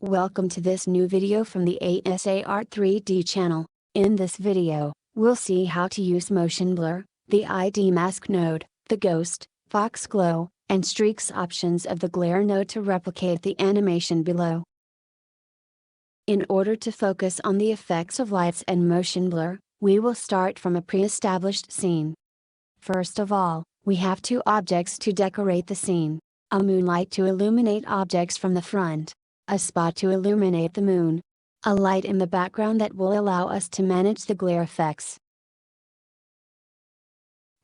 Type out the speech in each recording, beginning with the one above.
Welcome to this new video from the ASAR 3D channel. In this video, we'll see how to use motion blur, the ID mask node, the ghost, fox glow, and streaks options of the glare node to replicate the animation below. In order to focus on the effects of lights and motion blur, we will start from a pre-established scene. First of all, we have two objects to decorate the scene: a moonlight to illuminate objects from the front, a spot to illuminate the moon, a light in the background that will allow us to manage the glare effects.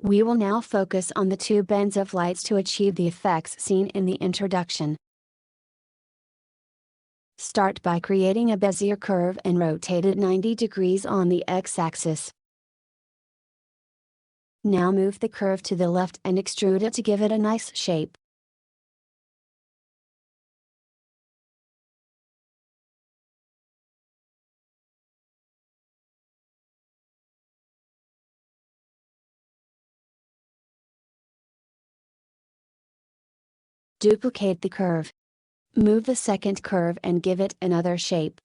We will now focus on the two bands of lights to achieve the effects seen in the introduction. Start by creating a Bezier curve and rotate it 90 degrees on the x-axis. Now move the curve to the left and extrude it to give it a nice shape. Duplicate the curve. Move the second curve and give it another shape.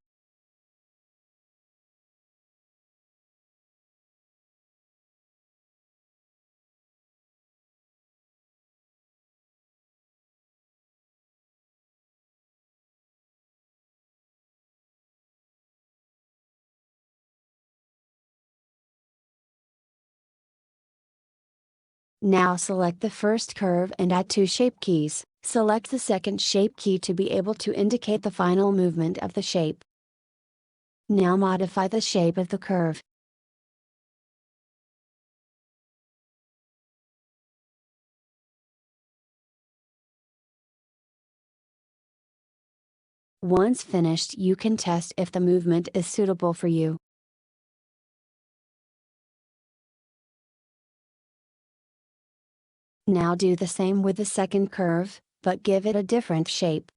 Now select the first curve and add two shape keys. Select the second shape key to be able to indicate the final movement of the shape. Now modify the shape of the curve. Once finished, you can test if the movement is suitable for you. Now do the same with the second curve, but give it a different shape.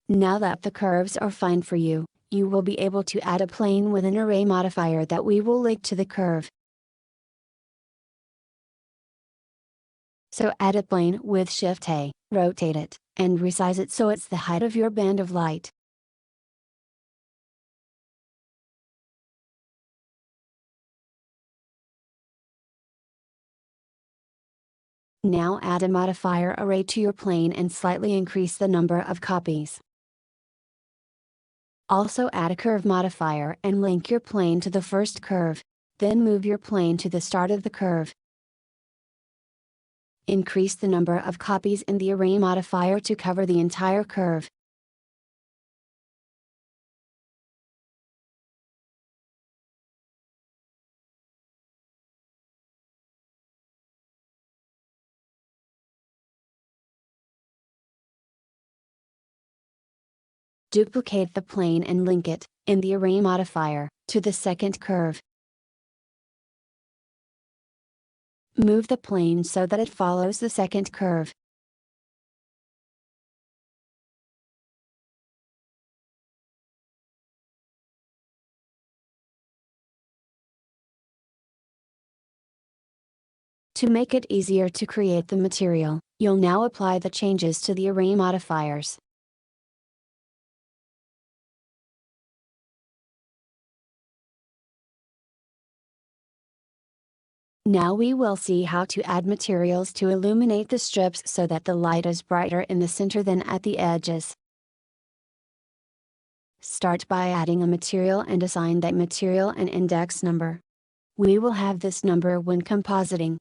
Now that the curves are fine for you, you will be able to add a plane with an array modifier that we will link to the curve. So add a plane with Shift-A, rotate it, and resize it so it's the height of your band of light. Now add a modifier array to your plane and slightly increase the number of copies. Also add a curve modifier and link your plane to the first curve, then move your plane to the start of the curve. Increase the number of copies in the array modifier to cover the entire curve. Duplicate the plane and link it, in the array modifier, to the second curve. Move the plane so that it follows the second curve. To make it easier to create the material, you'll now apply the changes to the array modifiers. Now we will see how to add materials to illuminate the strips so that the light is brighter in the center than at the edges. Start by adding a material and assign that material an index number. We will have this number when compositing.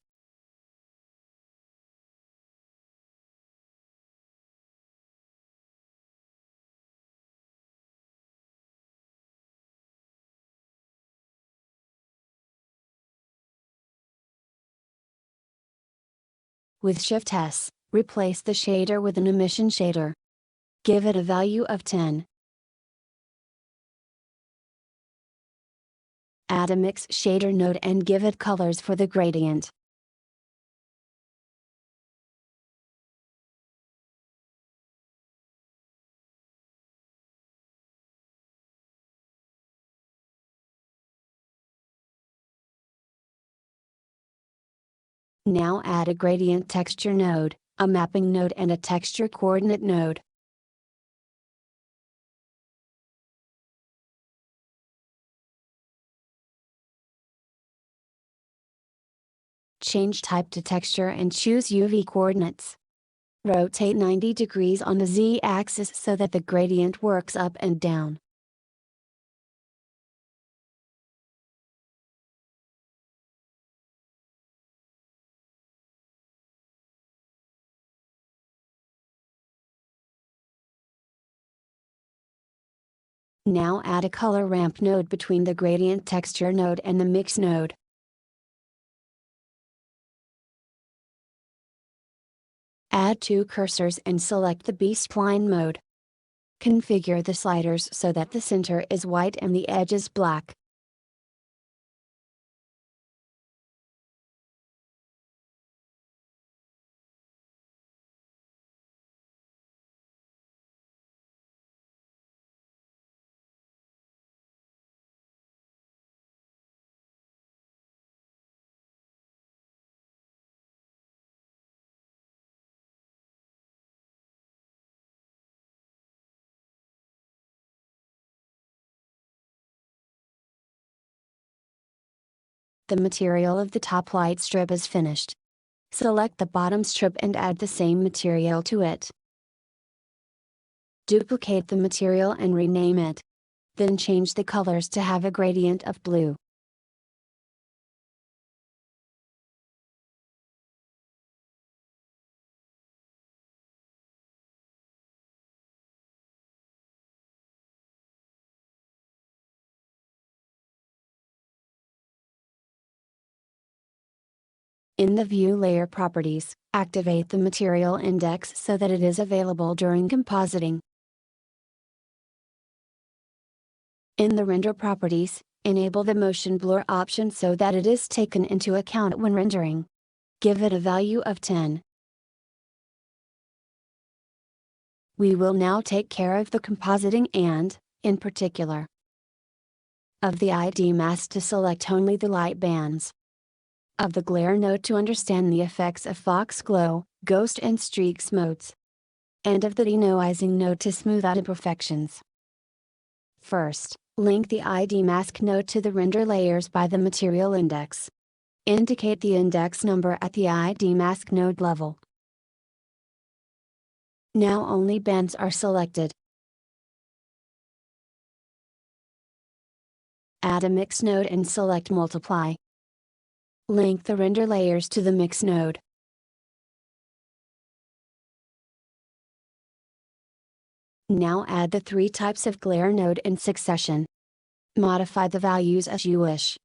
With Shift-S, replace the shader with an emission shader. Give it a value of 10. Add a mix shader node and give it colors for the gradient. Now add a gradient texture node, a mapping node and a texture coordinate node. Change type to texture and choose UV coordinates. Rotate 90 degrees on the z-axis so that the gradient works up and down. Now add a color ramp node between the gradient texture node and the mix node. Add two cursors and select the B-spline mode. Configure the sliders so that the center is white and the edge is black. The material of the top light strip is finished. Select the bottom strip and add the same material to it. Duplicate the material and rename it. Then change the colors to have a gradient of blue. In the View Layer properties, activate the material index so that it is available during compositing. In the Render properties, enable the Motion Blur option so that it is taken into account when rendering. Give it a value of 10. We will now take care of the compositing and, in particular, of the ID mask to select only the light bands. Of the glare node to understand the effects of Fox glow, ghost and streaks modes. And of the denoising node to smooth out imperfections. First, link the ID mask node to the render layers by the material index. Indicate the index number at the ID mask node level. Now only bands are selected. Add a mix node and select multiply. Link the render layers to the mix node. Now add the three types of glare node in succession. Modify the values as you wish.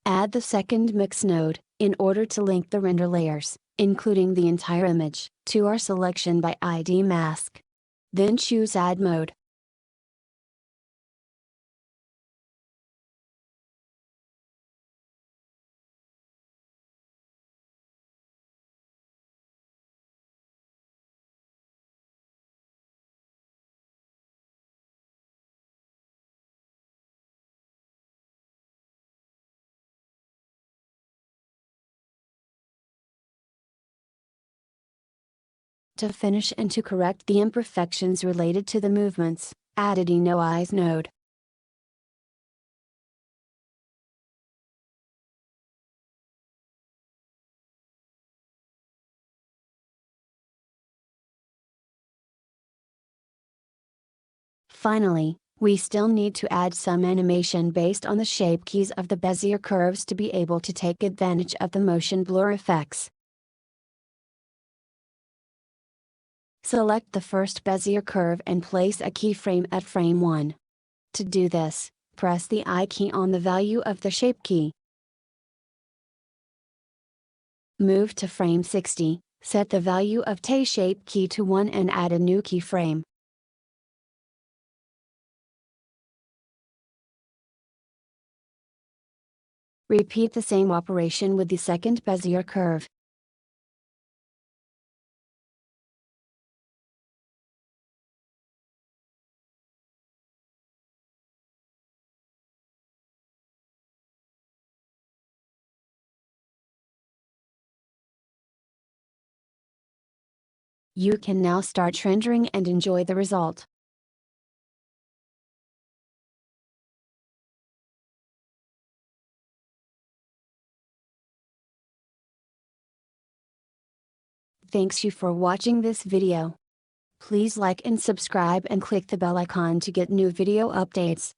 Add the second mix node, in order to link the render layers, including the entire image, to our selection by ID mask. Then choose Add Mode. To finish and to correct the imperfections related to the movements, add a denoise node. Finally, we still need to add some animation based on the shape keys of the Bezier curves to be able to take advantage of the motion blur effects. Select the first Bezier curve and place a keyframe at frame 1. To do this, press the I key on the value of the shape key. Move to frame 60, set the value of T shape key to 1 and add a new keyframe. Repeat the same operation with the second Bezier curve. You can now start rendering and enjoy the result. Thanks you for watching this video. Please like and subscribe and click the bell icon to get new video updates.